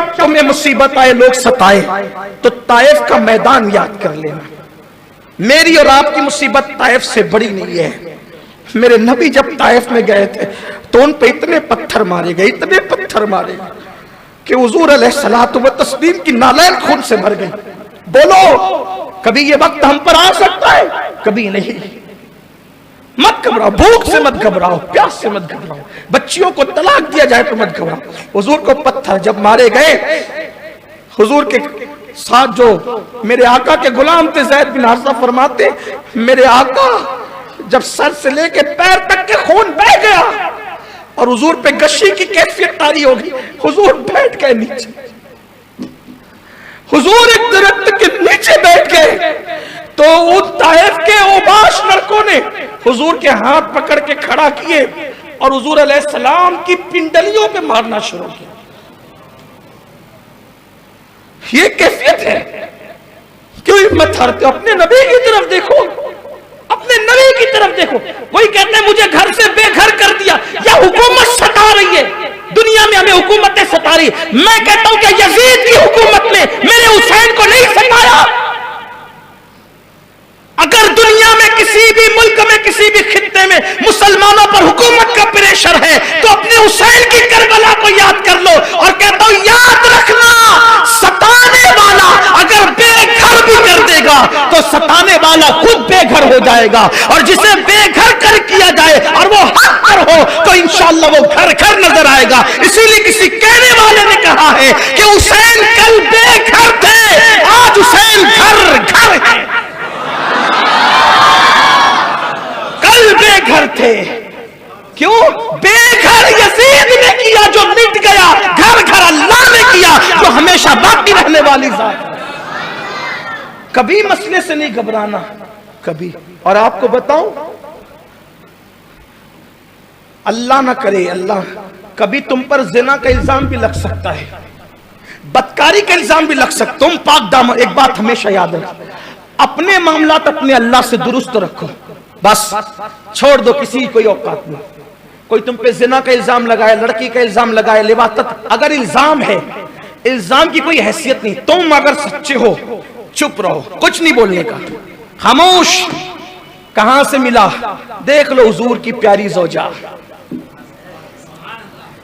जब तुम्हें मुसीबत आए, लोग सताए, तो ताइफ का मैदान याद कर लेना। मेरी और आपकी मुसीबत ताइफ से बड़ी नहीं है। मेरे नबी जब ताइफ में गए थे तो उन पे इतने पत्थर मारे गए, इतने पत्थर मारे गए कि हुजूर अलैहिस्सलातु व तस्लीम की नालैन खून से भर गई। बोलो, कभी ये वक्त हम पर आ सकता है? कभी नहीं। मत घबराओ, भूख से मत घबराओ, प्यास से मत घबराओ, बच्चियों को तलाक दिया जाए तो मत घबराओ। हुजूर को पत्थर जब मारे गए, हुजूर के साथ जो मेरे आका के गुलाम थे ज़ैद बिन हारिसा फरमाते, मेरे आका जब सर से लेके पैर तक के खून बह गया और हुजूर पे गशी की कैफियत तारी हो गई, हुजूर बैठ गए नीचे। हुजूर एक दरख्त के नीचे बैठ गए तो उन ताइफ के ओबाश लड़कों ने हुजूर के हाथ पकड़ के खड़ा किए और हुजूर अलैहिस्सलाम की पिंडलियों पे मारना शुरू किया। ये कैफियत है। क्यों हिम्मत हारते हो? अपने नबी की तरफ देखो, अपने नबी की तरफ देखो। कोई कहते हैं मुझे घर से बेघर कर दिया, या हुकूमत सता रही है, दुनिया में हमें हुकूमतें सता रही। मैं कहता हूं कि यजीद की हुकूमत ने मेरे हुसैन को नहीं सताया। अगर दुनिया में किसी भी मुल्क में, किसी भी खित्ते में मुसलमानों पर हुकूमत का प्रेशर है तो अपने हुसैन की करबला को याद कर लो और कहता हूं याद रखना, सताने वाला अगर बेघर भी कर देगा तो सताने वाला खुद बेघर हो जाएगा, और जिसे बेघर कर किया जाए और वो हक पर हो तो इंशाअल्लाह वो घर घर नजर आएगा। इसीलिए किसी कहने वाले ने कहा है कि हुसैन कल बेघर थे, आज हुसैन घर घर है। कल बेघर थे, क्यों? बेघर यजीद ने किया जो मिट गया, घर घर अल्लाह ने किया जो हमेशा बाकी रहने वाली जात। कभी मसले से नहीं घबराना, कभी। और आपको बताऊं, अल्लाह ना करे, अल्लाह, कभी तुम पर जिना का इल्जाम भी लग सकता है, बदकारी का इल्जाम भी लग सकता। तुम पाक दामन, एक बात हमेशा याद रखो, अपने मामलात अपने अल्लाह से दुरुस्त रखो, बस छोड़ दो, किसी की कोई औकात नहीं। कोई तुम पे जिना का इल्जाम लगाए, लड़की का इल्जाम लगाए, लिबासत, अगर इल्जाम है, इल्जाम की कोई हैसियत नहीं। तुम अगर सच्चे हो चुप रहो, कुछ नहीं बोलने का, खामोश। कहां से मिला? देख लो हुजूर की प्यारी ज़ौजा,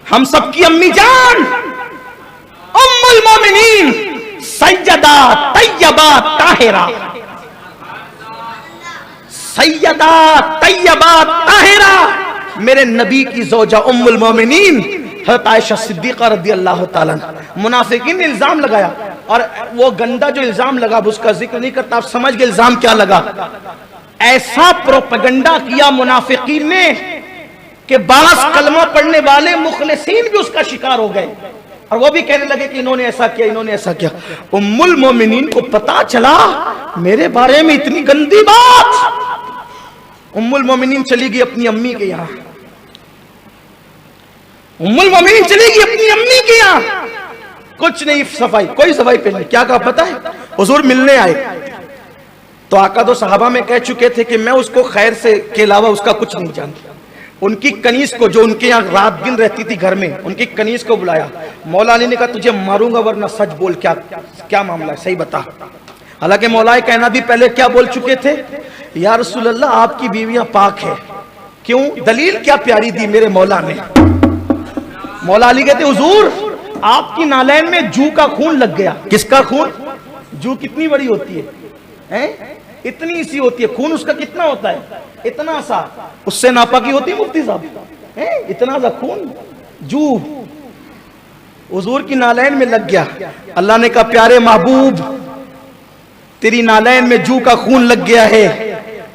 हम सबकी अम्मी जान उम्मुल मोमिनीन सैयदा तैयबा ताहिरा, सैयदा तैयबा ताहिरा, मेरे नबी की ज़ौजा उम्मुल मोमिनीन हज़रत आयशा सिद्दीक़ा रज़ियल्लाहु ताला। मुनाफिकीन ने इल्जाम लगाया, और वो गंदा जो इल्जाम लगा उसका जिक्र नहीं करता, आप समझ गए इल्जाम क्या लगा। ऐसा प्रोपेगेंडा किया मुनाफिकीन ने कि 12 कलमा पढ़ने वाले मुखलिसीन भी उसका शिकार हो गए, और वो भी कहने लगे कि इन्होंने ऐसा किया, इन्होंने ऐसा किया। उम्मुल मोमिनीन को पता चला मेरे बारे में इतनी गंदी बात। उम्मुल मोमिनीन चली गई अपनी अम्मी के यहाँ, उम्मुल मोमिनीन चली गई अपनी अम्मी के यहाँ, कुछ नहीं सफाई, कोई सफाई पे नहीं। क्या कहा पता है? हुजूर मिलने आए तो आका दो सहाबा में कह चुके थे कि मैं उसको खैर से के अलावा उसका कुछ नहीं जानता। उनकी कनीज को, जो उनके यहाँ रात दिन रहती थी घर में, उनकी कनीज को बुलाया। मौला अली ने कहा तुझे मारूंगा वरना सच बोल, क्या क्या मामला है, सही बता। हालांकि मौलाए कायनात भी पहले क्या बोल चुके थे, या रसूल अल्लाह आपकी बीवियां पाक है। क्यों? दलील क्या प्यारी दी मेरे मौला ने। मौला अली कहते हुजूर आपकी नालैन में जू का खून लग गया। किसका खून? जू कितनी बड़ी होती है, हैं? इतनी सी होती है। खून उसका कितना होता है? इतना सा। उससे नापाकी होती है मुफ्ती साहब, हैं? इतना सा खून जू हुजूर की नालैन में लग गया। अल्लाह ने कहा प्यारे महबूब तेरी नालैन में जू का खून लग गया है।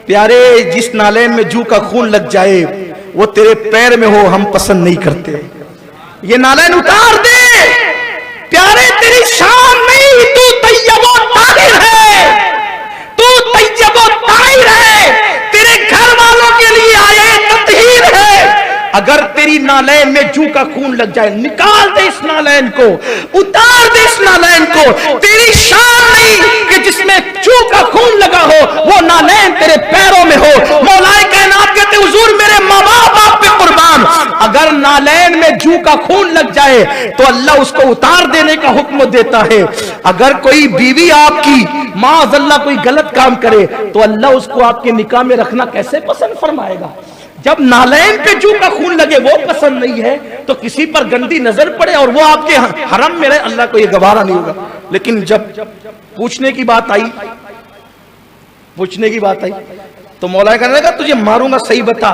प्यारे जिस नालैन में जू का खून लग जाए वो तेरे पैर में हो, हम पसंद नहीं करते। ये नालैन उतार दे। प्यारे तेरी शान नहीं, तू तैयबो ताहिर है, तू तैयबो ताहिर है, तेरे घर वालों के लिए आए ततहीर है। अगर तेरी नालैन में जू का खून लग जाए, निकाल दे इस नालैन को, उतार दे इस नालैन को। तेरी शान नहीं कि जिसमें जू का खून लगा हो वो नालैन तेरे पैरों में हो। मौलाए कायनात कहते हुजूर मेरे माँ बाप आप पे कुर्बान, अगर नालैन में जू का खून लग जाए तो अल्लाह उसको उतार देने का हुक्म देता है। अगर कोई बीवी आपकी माअज़ल्लाह कोई गलत काम करे तो अल्लाह उसको आपके निकाह में रखना कैसे पसंद फरमाएगा। जब नालैन पे जू का खून लगे वो पसंद नहीं है तो किसी पर गंदी नजर पड़े और वो आपके हरम में रहे, अल्लाह को ये गवारा नहीं होगा। लेकिन जब पूछने की बात आई तो मौला कहने लगा तुझे मारूंगा, सही बता।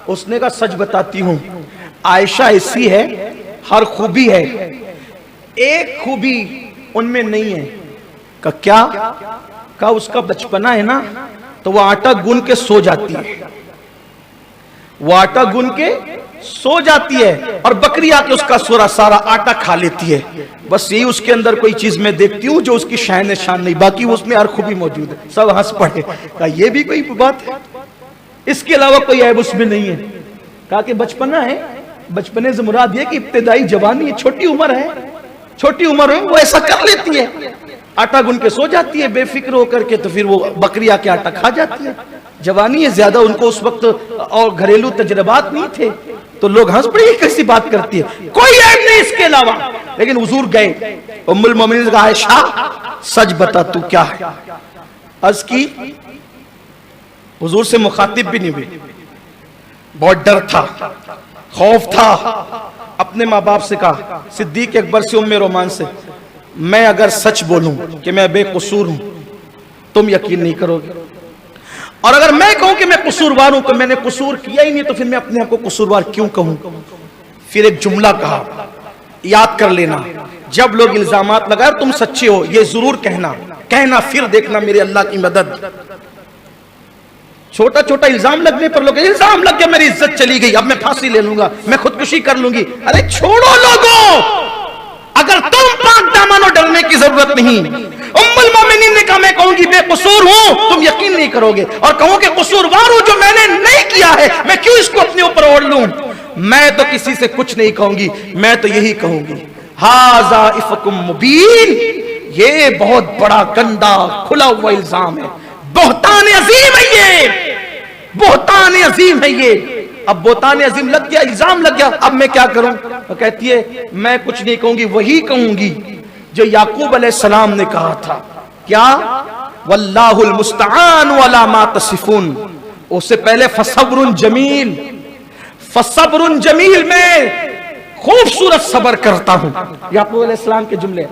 उसने कहा सच बताती हूं, आयशा ऐसी है, हर खूबी है, एक खूबी उनमें नहीं है। का क्या? का उसका बचपना है ना, तो वो आटा गूंद के सो जाती है, वो आटा गूंद के सो जाती है और बकरी आके उसका सारा आटा खा लेती है। बस यही उसके अंदर कोई चीज मैं देखती हूँ जो उसकी शान शान नहीं, बाकी उसमें हर खूबी मौजूद है। सब हंस पड़े। कहा ये भी कोई बात है, इसके अलावा कोई ऐब उसमें नहीं है। कहा कि बचपना है, बचपने से मुराद ये कि इब्तिदाई जवानी है, छोटी उम्र है, छोटी उम्र है, वो ऐसा कर लेती है, आटा गूंद के सो जाती है बेफिक्र होकर के, तो फिर वो बकरी आके आटा खा जाती है। जवानी है, ज्यादा उनको उस वक्त और घरेलू तजर्बात नहीं थे, तो लोग हंस पड़े, कैसी बात करती है, कोई ऐब नहीं इसके अलावा। लेकिन हुजूर गए, उम्मुल मोमिनीन ने कहा आयशा सच बता तू क्या है। अर्ज की, हुजूर से मुखातिब भी नहीं हुए, बहुत डर था, खौफ था। अपने माँ बाप से कहा, सिद्दीक अकबर से, उम्मे रोमान से, मैं अगर सच बोलूं कि मैं बेकसूर हूं तुम यकीन नहीं करोगे, और अगर मैं कहूं कि मैं कसूरवार हूं तो मैंने कसूर किया ही नहीं, तो फिर मैं अपने आप को कसूरवार क्यों कहूं। फिर एक जुमला कहा, याद कर लेना, जब लोग इल्जामात लगाए तुम सच्चे हो ये जरूर कहना, फिर देखना मेरे अल्लाह की मदद। छोटा छोटा इल्जाम लगने पर लोग, इल्जाम लग गया मेरी इज्जत चली गई, अब मैं फांसी ले लूंगा, मैं खुदकुशी कर लूंगी। अरे छोड़ो लोगों, अगर तुम पाक दामन डरने की जरूरत नहीं। उम्मुल मोमिनीन ने कहा मैं कहूंगी बेकसूर हूं, तुम यकीन नहीं करोगे, और कहूं कि कसूरवार हूं जो मैंने नहीं किया है, मैं क्यों इसको अपने ऊपर ओढ़ लूं। मैं तो किसी से कुछ नहीं कहूंगी, मैं तो यही कहूंगी, हाजा इफकुम मुबीन, ये बहुत बड़ा गंदा खुला हुआ इल्जाम है, बोहतान अजीम है ये, बोहतान अजीम है ये। अब बोहतान अजीम लग गया, इल्जाम लग गया, अब मैं क्या करूं। तो कहती है मैं कुछ नहीं कहूंगी, वही कहूंगी जो याकूब अलैहिस्सलाम ने कहा था, क्या, वल्लाहुल मुस्तआन वला मा तसिफून। उससे पहले फसब्रुन जमील, फसब्रुन जमील, मैं खूबसूरत सब्र करता हूं, याकूब अलैहिस्सलाम के जुमले।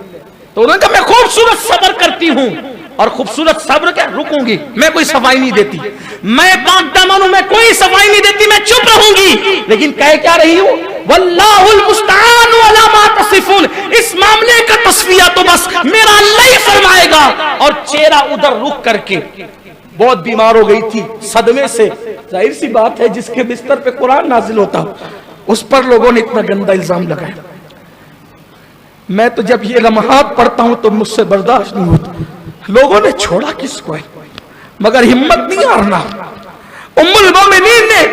तो उन्होंने कहा मैं खूबसूरत सब्र करती हूं, और खूबसूरत सब्र क्या, रुकूंगी, मैं कोई सफाई नहीं देती, मैं पाक दामन हूं, मैं कोई सफाई नहीं देती, मैं चुप रहूंगी। लेकिन कह क्या रही हूं, वल्लाहुल मुस्तआन वला मा तसिफून, इस मामले का तस्फिया तो बस मेरा अल्लाह ही फरमाएगा। और चेहरा उधर रुक करके, बहुत बीमार हो गई थी सदमे से, जाहिर सी बात है जिसके बिस्तर पे कुरान नाजिल होता उस पर लोगों ने इतना गंदा इल्जाम लगाया। मैं तो जब ये लम्हात पढ़ता हूं तो मुझसे बर्दाश्त नहीं होता, लोगों ने छोड़ा किसको है, मगर हिम्मत नहीं हारना। उम्मुल मोमिनीन ने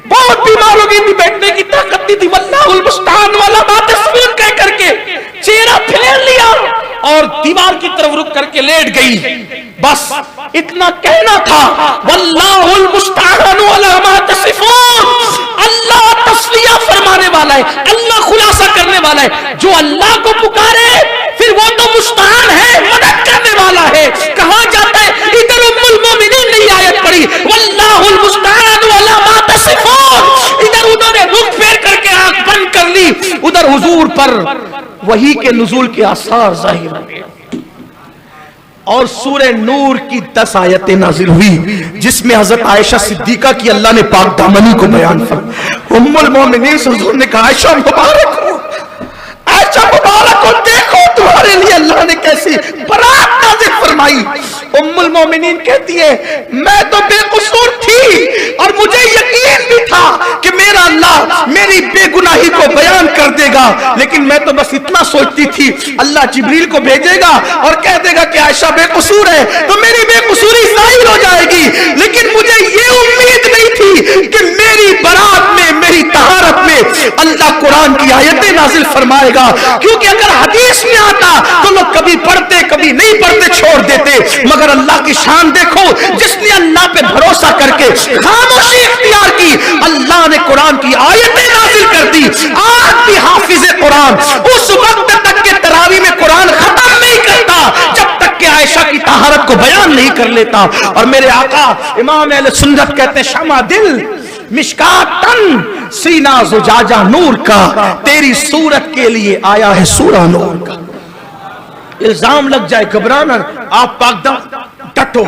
बहुत बीमार हो गई थी, बैठने की ताकत नहीं थी, वल्लाहुल मुस्तआन वाला बात सुन कह करके चेहरा फेर लिया और दीवार की तरफ रुक करके लेट गई। बस इतना कहना था, वल्लाहुल मुस्तआन वाला मा तसिफून, अल्लाह तस्लिया फरमाने वाला है, अल्लाह खुलासा करने वाला है। जो अल्लाह को पुकारे फिर वो तो मुस्तआन है, मदद करने वाला है। कहा जाता है, इधर उम्मुल मोमिनीन ने आयत पढ़ी, वल्लाहुल मुस्तआन वाला मा तसिफून, इधर उन्होंने रुख फेर करके आंख बंद कर ली, उधर हुजूर पर वही के नुज़ूल के आसार जाहिर हुए। और सूरह नूर की 10 आयतें नाजिल हुई जिसमें हजरत आयशा सिद्दीका की अल्लाह ने पाक दामनी को बयान फरमाया। उम्मुल मोमिनीन से हुजूर ने कहा, आयशा मुबारक हो, आयशा मुबारक हो, देखो तुम्हारे लिए अल्लाह ने कैसी बरात नाज़िल फरमाई। उम्मुल मोमिनीन कहती है, मैं तो बेकसूर थी और मुझे यकीन भी था कि मेरा अल्लाह मेरी बेगुनाही को बयान कर देगा, लेकिन मैं तो बस इतना सोचती थी अल्लाह जिब्रील को भेजेगा और कह देगा कि आयशा बेकसूर है तो मेरी बेकसूरी जाहिर हो जाएगी। लेकिन मुझे ये उम्मीद नहीं थी कि मेरी बरात में, मेरी तहारत में अल्लाह कुरान की आयतें नाजिल फरमाएगा, क्योंकि अगर हदीस में आता तो लोग कभी पढ़ते कभी नहीं पढ़ते छोड़ देते, मगर अल्लाह की शान देखो, जिसने अल्लाह पे भरोसा करके खामोशी इख्तियार की, अल्लाह ने कुरान की आयतें नाजिल नाजिल कर दी। आज भी हाफिज कुरान उस वक्त तक के तरावी में कुरान खत्म नहीं करता जब तक कि आयशा की तहारत को बयान नहीं कर लेता। और मेरे आका इमाम अहले सुन्नत कहते हैं, शमा दिल मिशकातन, सीना जुजाजा नूर का, तेरी सूरत के लिए आया है सूरा नूर का। इल्जाम लग जाए घबराना, आप पाकदा डटो,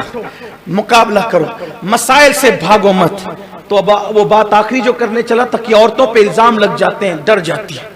मुकाबला करो, मसाइल से भागो मत। तो अब वो बात आखिरी जो करने चला था कि औरतों पे इल्जाम लग जाते हैं, डर जाती है।